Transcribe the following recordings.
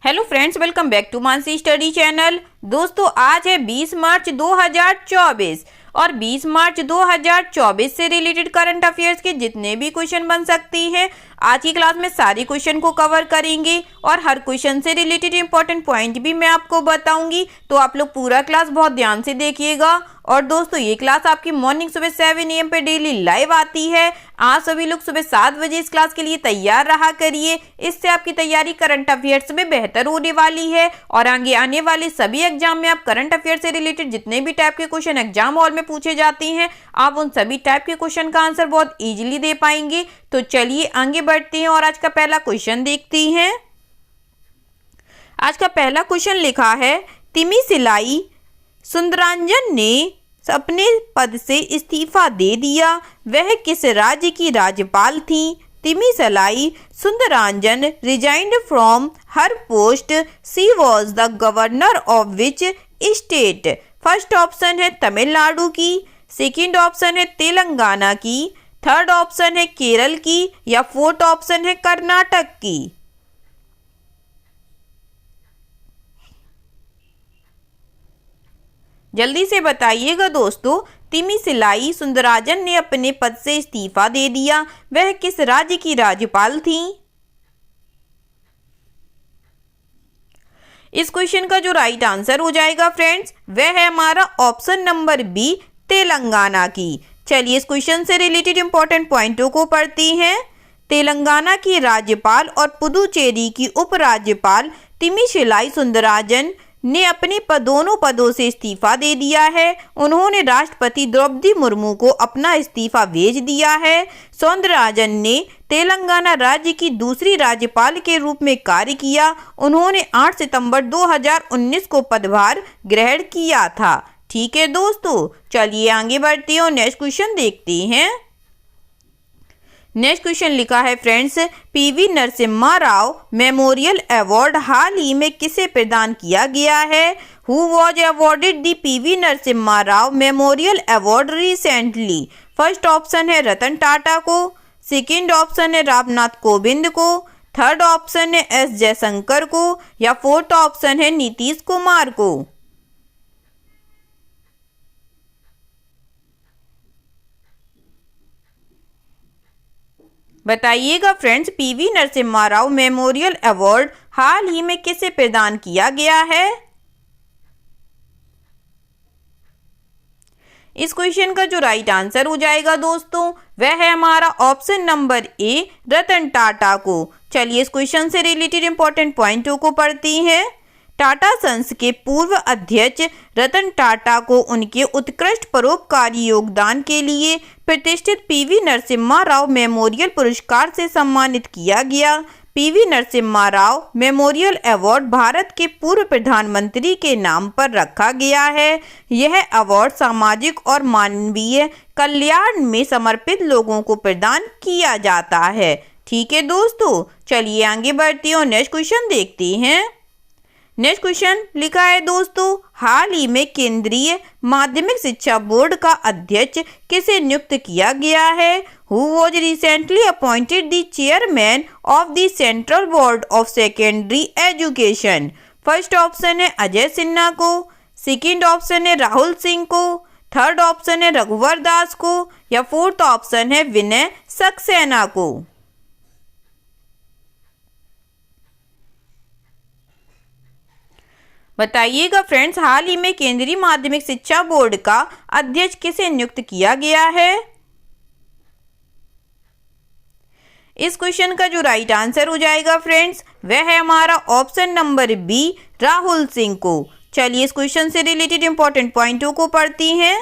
Hello friends, welcome back to Mansi study channel. दोस्तों, आज है 20 मार्च 2024 और 20 मार्च 2024 से रिलेटेड करंट अफेयर्स के जितने भी क्वेश्चन बन सकती हैं आज की क्लास में सारे क्वेश्चन को कवर करेंगे और हर क्वेश्चन से रिलेटेड इंपॉर्टेंट पॉइंट भी मैं आपको बताऊंगी। तो आप लोग पूरा क्लास बहुत ध्यान से देखिएगा। और दोस्तों, ये क्लास आपकी मॉर्निंग सुबह 7 AM पे डेली लाइव आती है। आज सभी लोग सुबह 7 बजे इस क्लास के लिए तैयार रहा करिए। इससे आपकी तैयारी करंट अफेयर्स में बेहतर होने वाली है और आगे आने वाले सभी एग्जाम में आप करंट अफेयर से रिलेटेड जितने भी टाइप के क्वेश्चन एग्जाम हॉल में पूछे जाते हैं आप उन सभी टाइप के क्वेश्चन का आंसर बहुत इजीली दे पाएंगे। तो चलिए आगे बढ़ते हैं और आज का पहला क्वेश्चन देखते हैं। आज का पहला क्वेश्चन लिखा है, तिमिसिलाई सुंदरांजन ने अपने पद से इस्तीफा दे दिया, वह किस राज्य की राज्यपाल थी? Tamilisai Soundararajan resigned from her post, she was the governor of which state? First option है तमिलनाडु की, सेकंड ऑप्शन है तेलंगाना की, थर्ड ऑप्शन है केरल की या फोर्थ ऑप्शन है कर्नाटक की। जल्दी से बताइएगा दोस्तों। तिमिसिलाई सुंदराजन ने अपने पद से इस्तीफा दे दिया, वह किस राज्य की राज्यपाल थी? इस क्वेश्चन का जो राइट आंसर हो जाएगा फ्रेंड्स, वह है हमारा ऑप्शन नंबर बी, तेलंगाना की। चलिए इस क्वेश्चन से रिलेटेड इंपॉर्टेंट पॉइंटों को पढ़ते हैं। तेलंगाना की राज्यपाल और पुदुचेरी की उपराज्यपाल तिमिसिलाई सुंदराजन ने अपने दोनों पदों से इस्तीफा दे दिया है। उन्होंने राष्ट्रपति द्रौपदी मुर्मू को अपना इस्तीफा भेज दिया है। सुंदराजन ने तेलंगाना राज्य की दूसरी राज्यपाल के रूप में कार्य किया। उन्होंने 8 सितंबर 2019 को पदभार ग्रहण किया था। ठीक है दोस्तों, चलिए आगे बढ़ते हैं और नेक्स्ट क्वेश्चन देखते हैं। नेक्स्ट क्वेश्चन लिखा है friends, PV Narasimha Rao memorial award हाल ही में किसे प्रदान किया गया है? Who was awarded the PV Narasimha Rao memorial award recently? First option है रतन टाटा को, सेकंड ऑप्शन है रामनाथ कोविंद को, थर्ड ऑप्शन है एस जयशंकर को या फोर्थ ऑप्शन है नीतीश कुमार को। बताइएगा friends, PV Narasimha Rao memorial award हाल ही में किसे प्रदान किया गया है? इस क्वेश्चन का जो राइट आंसर हो जाएगा दोस्तों, वह है हमारा option number A, Ratan Tata को। चलिए इस क्वेश्चन से रिलेटेड इंपॉर्टेंट पॉइंटों को पढ़ते हैं। टाटा सन्स के पूर्व अध्यक्ष रतन टाटा को उनके उत्कृष्ट परोपकारी योगदान के लिए प्रतिष्ठित पीवी नरसिम्हा राव मेमोरियल पुरस्कार से सम्मानित किया गया। PV Narasimha Rao memorial award Bharat के पूर्व प्रधानमंत्री के नाम पर रखा गया है। यह अवार्ड सामाजिक और मानवीय कल्याण में समर्पित लोगों को प्रदान किया जाता है। ठीक है दोस्तों, चलिए आगे बढ़ते हैं और नेक्स्ट क्वेश्चन देखते हैं। नेक्स्ट क्वेश्चन लिखा है दोस्तों, हाल ही में केंद्रीय माध्यमिक शिक्षा बोर्ड का अध्यक्ष किसे नियुक्त किया गया है? Who was recently appointed the chairman of the central board of secondary education? First option है अजय सिन्हा को, सेकंड ऑप्शन है राहुल सिंह को, थर्ड ऑप्शन है रघुवर दास को या फोर्थ ऑप्शन है विनय सक्सेना को। बताइएगा फ्रेंड्स, हाल ही में केंद्रीय माध्यमिक शिक्षा बोर्ड का अध्यक्ष किसे नियुक्त किया गया है? इस क्वेश्चन का जो राइट आंसर हो जाएगा फ्रेंड्स, वह है हमारा option number B, Rahul Singh को। चलिए इस क्वेश्चन से रिलेटेड इंपॉर्टेंट पॉइंटों को पढ़ती हैं।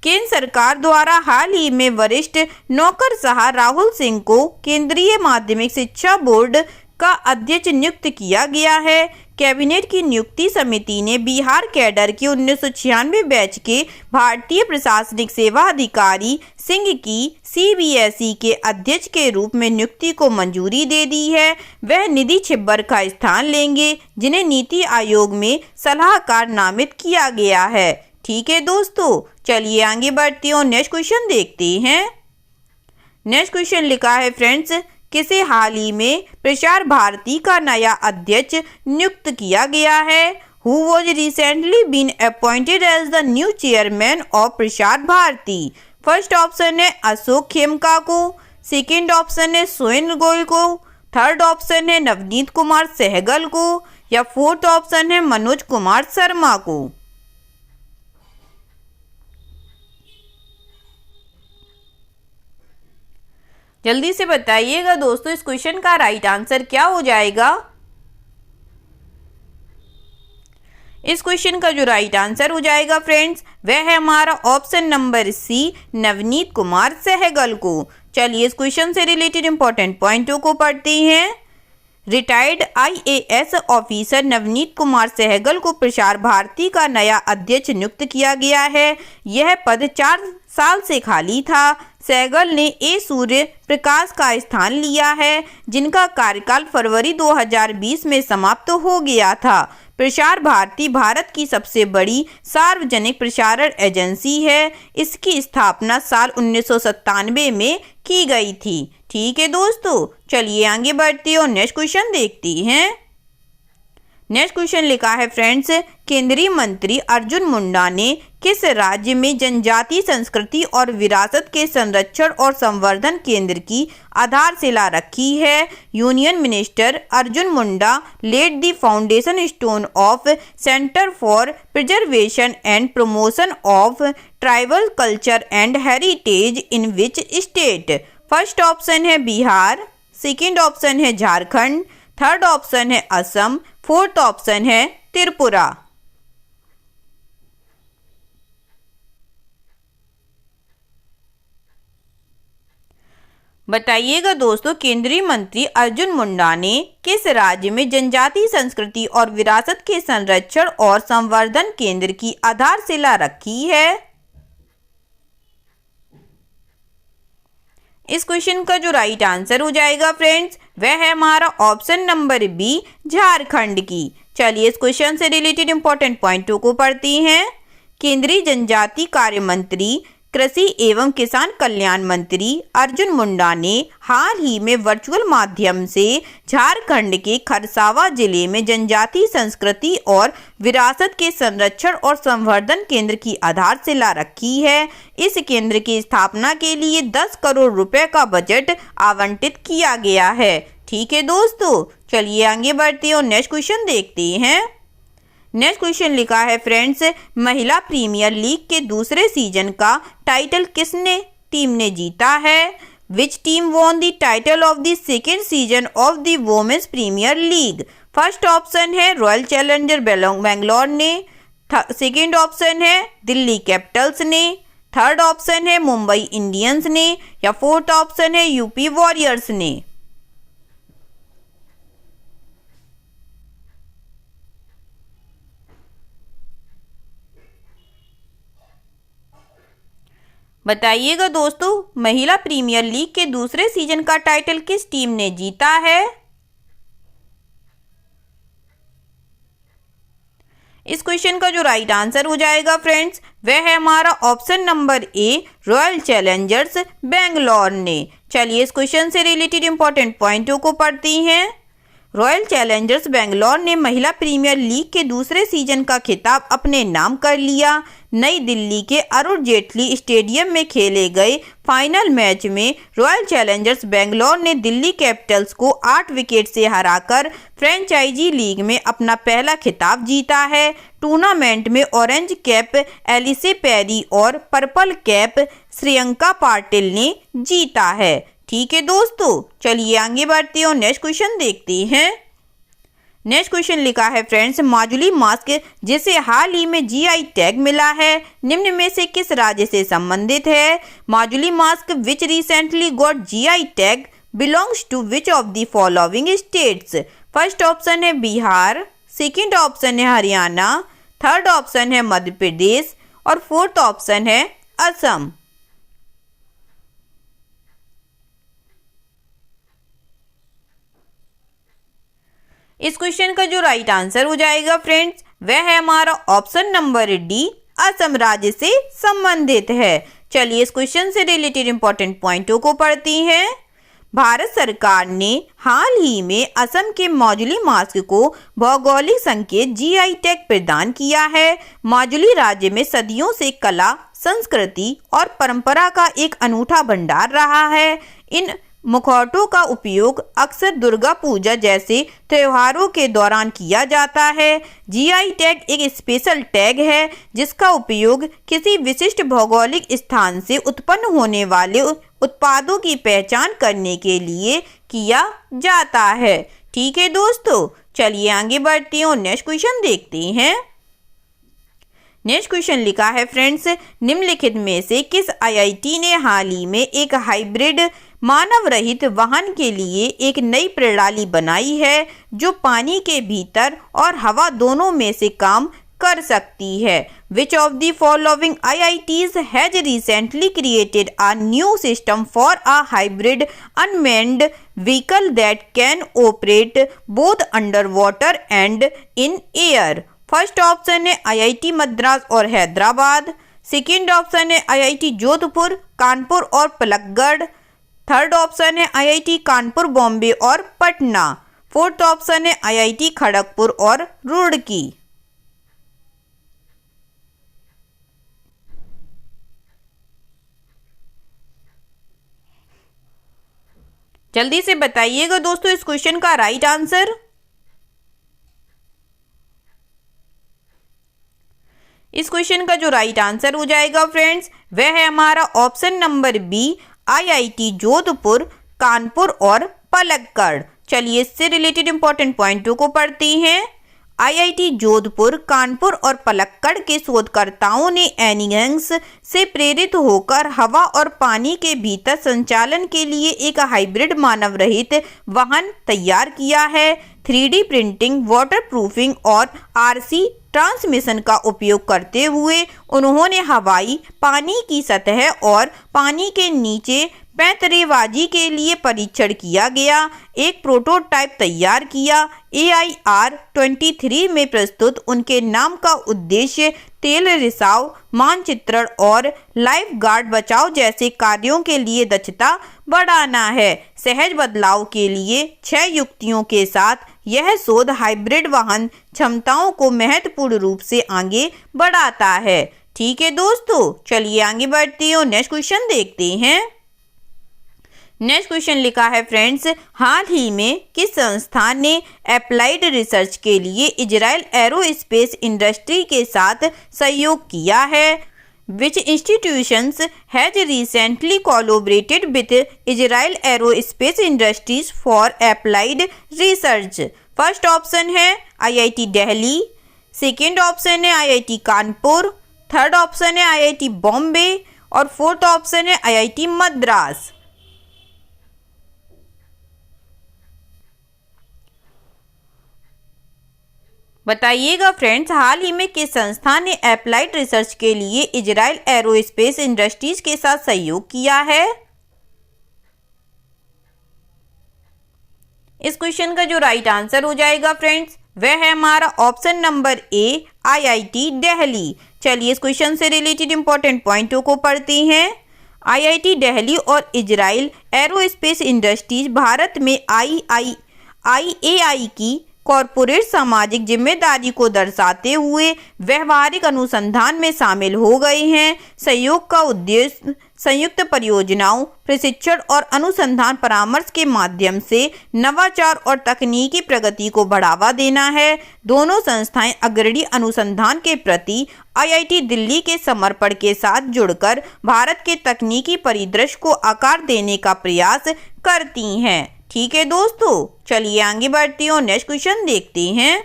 केंद्र सरकार द्वारा हाल ही में वरिष्ठ नौकरशाह राहुल सिंह को केंद्रीय माध्यमिक शिक्षा बोर्ड का अध्यक्ष नियुक्त किया गया है। कैबिनेट की नियुक्ति समिति ने बिहार कैडर के 1996 बैच के भारतीय प्रशासनिक सेवा अधिकारी सिंह की CBSE के अध्यक्ष के रूप में नियुक्ति को मंजूरी दे दी है। वह निधि छिब्बर का स्थान लेंगे, जिन्हें नीति आयोग में सलाहकार नामित किया गया है। ठीक है दोस्तों, चलिए आगे बढ़ते हैं और नेक्स्ट क्वेश्चन देखते हैं। नेक्स्ट क्वेश्चन लिखा है फ्रेंड्स, किसे हाल ही में प्रसार भारती का नया अध्यक्ष नियुक्त किया गया है? Who was recently been appointed as the new chairman of Prasar Bharati? First option है अशोक खेमका को, सेकेंड ऑप्शन है सोहेल गोयल को, थर्ड ऑप्शन है नवनीत कुमार सहगल को, या फोर्थ ऑप्शन है मनोज कुमार शर्मा को। जल्दी से बताइएगा दोस्तों, इस क्वेश्चन का राइट आंसर क्या हो जाएगा? इस क्वेश्चन का जो राइट आंसर हो जाएगा फ्रेंड्स, वह है हमारा option number C, Navneet Kumar Sehgal को। चलिए इस क्वेश्चन से रिलेटेड इंपॉर्टेंट पॉइंटों को पढ़ते हैं। Retired IAS officer Navneet Kumar Sehgal को प्रसार भारती का नया अध्यक्ष नियुक्त किया गया है। यह पद 4 साल से खाली था। सहगल ने ए सूर्य प्रकाश का स्थान लिया है, जिनका कार्यकाल फरवरी 2020 में समाप्त हो गया था। प्रसार भारती भारत की सबसे बड़ी सार्वजनिक प्रसारण एजेंसी है। इसकी स्थापना साल 1997 में की गई थी। ठीक है दोस्तों, चलिए आगे बढ़ते हैं और नेक्स्ट क्वेश्चन देखते हैं। नेक्स्ट क्वेश्चन लिखा है फ्रेंड्स, केंद्रीय मंत्री अर्जुन मुंडा ने किस राज्य में जनजातीय संस्कृति और विरासत के संरक्षण और संवर्धन केंद्र की आधारशिला रखी है? Union minister Arjun Munda laid the foundation stone of centre for preservation and promotion of tribal culture and heritage in which state? First option है बिहार, सेकेंड ऑप्शन है झारखंड, थर्ड ऑप्शन है असम, फोर्थ ऑप्शन है त्रिपुरा। बताइएगा दोस्तों, केंद्रीय मंत्री अर्जुन मुंडा ने किस राज्य में जनजातीय संस्कृति और विरासत के संरक्षण और संवर्धन केंद्र की आधारशिला रखी है? इस क्वेश्चन का जो राइट आंसर हो जाएगा फ्रेंड्स, वह है हमारा ऑप्शन नंबर बी, झारखंड की। चलिए इस क्वेश्चन से रिलेटेड इंपॉर्टेंट पॉइंटों को पढ़ते हैं। केंद्रीय जनजातीय कार्य मंत्री, कृषि एवं किसान कल्याण मंत्री अर्जुन मुंडा ने हाल ही में वर्चुअल माध्यम से झारखंड के खरसावा जिले में जनजातीय संस्कृति और विरासत के संरक्षण और संवर्धन केंद्र की आधारशिला रखी है। इस केंद्र की स्थापना के लिए 10 करोड़ रुपए का बजट आवंटित किया गया है। ठीक है दोस्तों, चलिए आगे बढ़ते हैं और नेक्स्ट क्वेश्चन देखते हैं। नेक्स्ट क्वेश्चन लिखा है फ्रेंड्स, महिला प्रीमियर लीग के दूसरे सीजन का टाइटल किसने टीम ने जीता है? Which team won the title of the second season of the women's premier league? First option है रॉयल चैलेंजर बेंगलोर ने, सेकेंड ऑप्शन है दिल्ली कैपिटल्स ने, थर्ड ऑप्शन है मुंबई इंडियंस ने, या फोर्थ ऑप्शन है यूपी वॉरियर्स ने। बताइएगा दोस्तों, महिला प्रीमियर लीग के दूसरे सीजन का टाइटल किस टीम ने जीता है? इस क्वेश्चन का जो राइट आंसर हो जाएगा फ्रेंड्स, वह है हमारा option number A, royal Challengers Bangalore ने। चलिए इस क्वेश्चन से रिलेटेड इंपॉर्टेंट पॉइंटों को पढ़ते हैं। रॉयल चैलेंजर्स बेंगलोर ने महिला प्रीमियर लीग के दूसरे सीजन का खिताब अपने नाम कर लिया। नई दिल्ली के अरुण जेटली स्टेडियम में खेले गए फाइनल मैच में रॉयल चैलेंजर्स बेंगलोर ने दिल्ली कैपिटल्स को 8 विकेट से हराकर फ्रेंचाइजी लीग में अपना पहला खिताब जीता है। टूर्नामेंट में ऑरेंज कैप एलिसे पेरी और पर्पल कैप श्रियंका पाटिल ने जीता है। ठीक है दोस्तों, चलिए आगे बढ़ते हैं और नेक्स्ट क्वेश्चन देखते हैं। नेक्स्ट क्वेश्चन लिखा है फ्रेंड्स, माजुली मास्क जिसे हाल ही में GI टैग मिला है, निम्न में से किस राज्य से संबंधित है? Majuli mask which recently got GI tag belongs to which of the following states? First option है बिहार, सेकेंड ऑप्शन है हरियाणा, थर्ड ऑप्शन है मध्य प्रदेश, और फोर्थ ऑप्शन है असम। इस क्वेश्चन का जो राइट आंसर हो जाएगा फ्रेंड्स, वह है हमारा ऑप्शन नंबर डी, असम राज्य से संबंधित है। चलिए इस क्वेश्चन से रिलेटेड इंपॉर्टेंट पॉइंटों को पढ़ते हैं। भारत सरकार ने हाल ही में असम के माजुली मास्क को भौगोलिक संकेत जीआई टैग प्रदान किया है। माजुली राज्य में सदियों से कला, संस्कृति और परंपरा का एक अनूठा भंडार रहा है। इन मुखौटों का उपयोग अक्सर दुर्गा पूजा जैसे त्योहारों के दौरान किया जाता है। जीआई टैग एक स्पेशल टैग है जिसका उपयोग किसी विशिष्ट भौगोलिक स्थान से उत्पन्न होने वाले उत्पादों की पहचान करने के लिए किया जाता है। ठीक है दोस्तों, चलिए आगे बढ़ते हैं और नेक्स्ट क्वेश्चन देखते हैं। नेक्स्ट क्वेश्चन लिखा है फ्रेंड्स, निम्नलिखित में से किस आईआईटी ने हाल ही में एक हाइब्रिड मानव रहित वाहन के लिए एक नई प्रणाली बनाई है जो पानी के भीतर और हवा दोनों में से काम कर सकती है। Which of the following IITs has recently created a new system for a hybrid unmanned vehicle that can operate both underwater and in air? First option है आईआईटी मद्रास और हैदराबाद। सेकंड ऑप्शन है आईआईटी जोधपुर, कानपुर और पलक्कड़। थर्ड ऑप्शन है IIT Kanpur, Bombay और Patna. Fourth option है IIT Kharagpur और रुड़की। जल्दी से बताइएगा दोस्तों इस क्वेश्चन का राइट आंसर। इस क्वेश्चन का जो राइट आंसर हो जाएगा फ्रेंड्स, वह है हमारा option number B, IIT Jodhpur, Kanpur और पलक्कड़। चलिए इससे रिलेटेड इंपॉर्टेंट पॉइंटों को पढ़ते हैं। आईआईटी जोधपुर, कानपुर और पलक्कड़ के शोधकर्ताओं ने एनिगन्स से प्रेरित होकर हवा और पानी के भीतर संचालन के लिए एक हाइब्रिड मानव रहित वाहन तैयार किया है। 3D प्रिंटिंग, वाटरप्रूफिंग और आरसी ट्रांसमिशन का उपयोग करते हुए उन्होंने हवाई, पानी की सतह और पानी के नीचे पैंतरेबाजी के लिए परीक्षण किया गया एक प्रोटोटाइप तैयार किया। AIR-23 में प्रस्तुत उनके नाम का उद्देश्य तेल रिसाव, मानचित्रण और लाइफ गार्ड बचाव जैसे कार्यों के लिए दक्षता बढ़ाना है। सहज बदलाव के लिए 6 युक्तियों के साथ यह शोध हाइब्रिड वाहन क्षमताओं को महत्वपूर्ण रूप से आगे बढ़ाता है। ठीक है दोस्तों, चलिए आगे बढ़ते हैं और नेक्स्ट क्वेश्चन देखते हैं। नेक्स्ट क्वेश्चन लिखा है फ्रेंड्स, हाल ही में किस संस्थान ने अप्लाइड रिसर्च के लिए इजराइल एरोस्पेस इंडस्ट्री के साथ सहयोग किया है? Which institutions has recently collaborated with Israel Aerospace Industries for applied research? First option है आईआईटी दिल्ली, सेकेंड ऑप्शन है आईआईटी कानपुर, थर्ड ऑप्शन है आईआईटी बॉम्बे और फोर्थ ऑप्शन है आईआईटी मद्रास। बताइएगा फ्रेंड्स, हाल ही में किस संस्था ने अप्लाइड रिसर्च के लिए इजराइल एरोस्पेस इंडस्ट्रीज के साथ सहयोग किया है? इस क्वेश्चन का जो राइट आंसर हो जाएगा फ्रेंड्स, वह है हमारा option number A, IIT Delhi. चलिए इस क्वेश्चन से रिलेटेड इंपॉर्टेंट पॉइंटों को पढ़ते हैं। आईआईटी दिल्ली और इजराइल एरोस्पेस इंडस्ट्रीज भारत में आईएआई की कॉरपोरेट सामाजिक जिम्मेदारी को दर्शाते हुए व्यवहारिक अनुसंधान में शामिल हो गए हैं। सहयोग का उद्देश्य संयुक्त परियोजनाओं, प्रशिक्षण और अनुसंधान परामर्श के माध्यम से नवाचार और तकनीकी प्रगति को बढ़ावा देना है। दोनों संस्थाएं अग्रणी अनुसंधान के प्रति आईआईटी दिल्ली के समर्पण के साथ जुड़कर भारत के तकनीकी परिदृश्य को आकार देने का प्रयास करती हैं। ठीक है दोस्तों, चलिए आगे बढ़ते हैं और नेक्स्ट क्वेश्चन देखते हैं।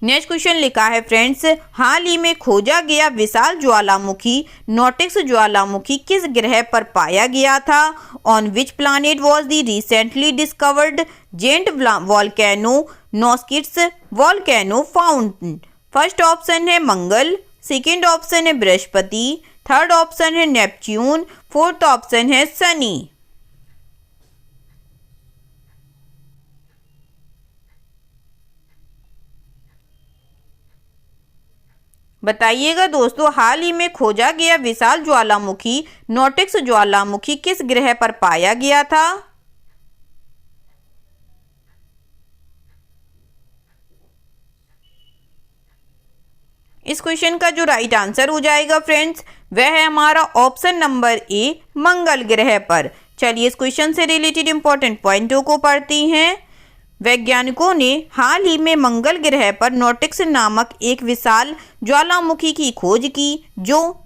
नेक्स्ट क्वेश्चन लिखा है फ्रेंड्स, हाल ही में खोजा गया विशाल ज्वालामुखी नोटिक्स ज्वालामुखी किस ग्रह पर पाया गया था? On which planet was the recently discovered giant volcano Noctis volcano found? First option है मंगल, सेकेंड ऑप्शन है बृहस्पति, थर्ड ऑप्शन है नेपच्यून, फोर्थ ऑप्शन है शनि। बताइएगा दोस्तों, हाल ही में खोजा गया विशाल ज्वालामुखी नोटिक्स ज्वालामुखी किस ग्रह पर पाया गया था? इस क्वेश्चन का जो राइट आंसर हो जाएगा फ्रेंड्स, वह है हमारा ऑप्शन नंबर ए, मंगल ग्रह पर। चलिए इस क्वेश्चन से रिलेटेड इंपॉर्टेंट पॉइंटों को पढ़ती हैं। वैज्ञानिकों ने हाल ही में मंगल ग्रह पर नोटिक्स नामक एक विशाल ज्वालामुखी की खोज की, जो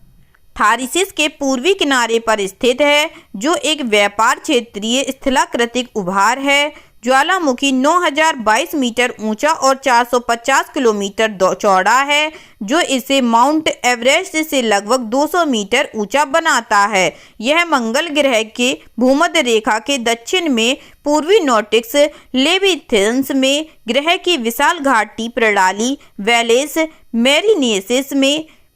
थारिसिस के पूर्वी किनारे पर स्थित है, जो एक व्यापार क्षेत्रीय स्थलाकृतिक उभार है। ज्वालामुखी 9022 मीटर ऊंचा और 450 किलोमीटर चौड़ा है, जो इसे माउंट एवरेस्ट से लगभग 200 मीटर ऊंचा बनाता है। यह मंगल ग्रह के भूमध्य रेखा के दक्षिण में पूर्वी नोटिक्स लेविथिन्स में ग्रह की विशाल घाटी प्रणाली वेलेस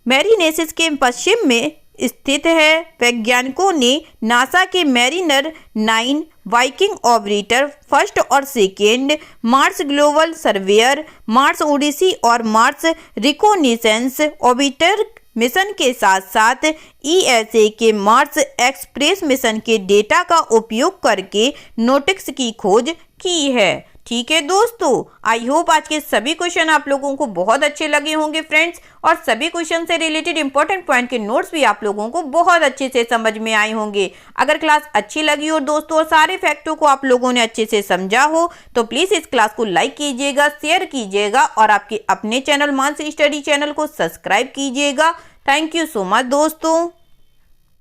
मैरीनेसिस के पश्चिम में स्थित है। वैज्ञानिकों ने नासा के मैरिनर 9 वाइकिंग ऑर्बिटर फर्स्ट और second, Mars global surveyor, Mars Odyssey और मार्स रिकोनिसेंस ऑर्बिटर मिशन के साथ साथ ESA के मार्स एक्सप्रेस मिशन के डेटा का उपयोग करके नोटिक्स की खोज की है। ठीक है दोस्तों, आई होप आज के सभी क्वेश्चन आप लोगों को बहुत अच्छे लगे होंगे फ्रेंड्स, और सभी क्वेश्चन से रिलेटेड इंपॉर्टेंट पॉइंट के नोट्स भी आप लोगों को बहुत अच्छे से समझ में आए होंगे। अगर क्लास अच्छी लगी हो दोस्तों और सारे फैक्टों को आप लोगों ने अच्छे से समझा हो, तो प्लीज़ इस क्लास को लाइक कीजिएगा, शेयर कीजिएगा और आपके अपने चैनल मानसी स्टडी चैनल को सब्सक्राइब कीजिएगा। थैंक यू सो मच दोस्तों।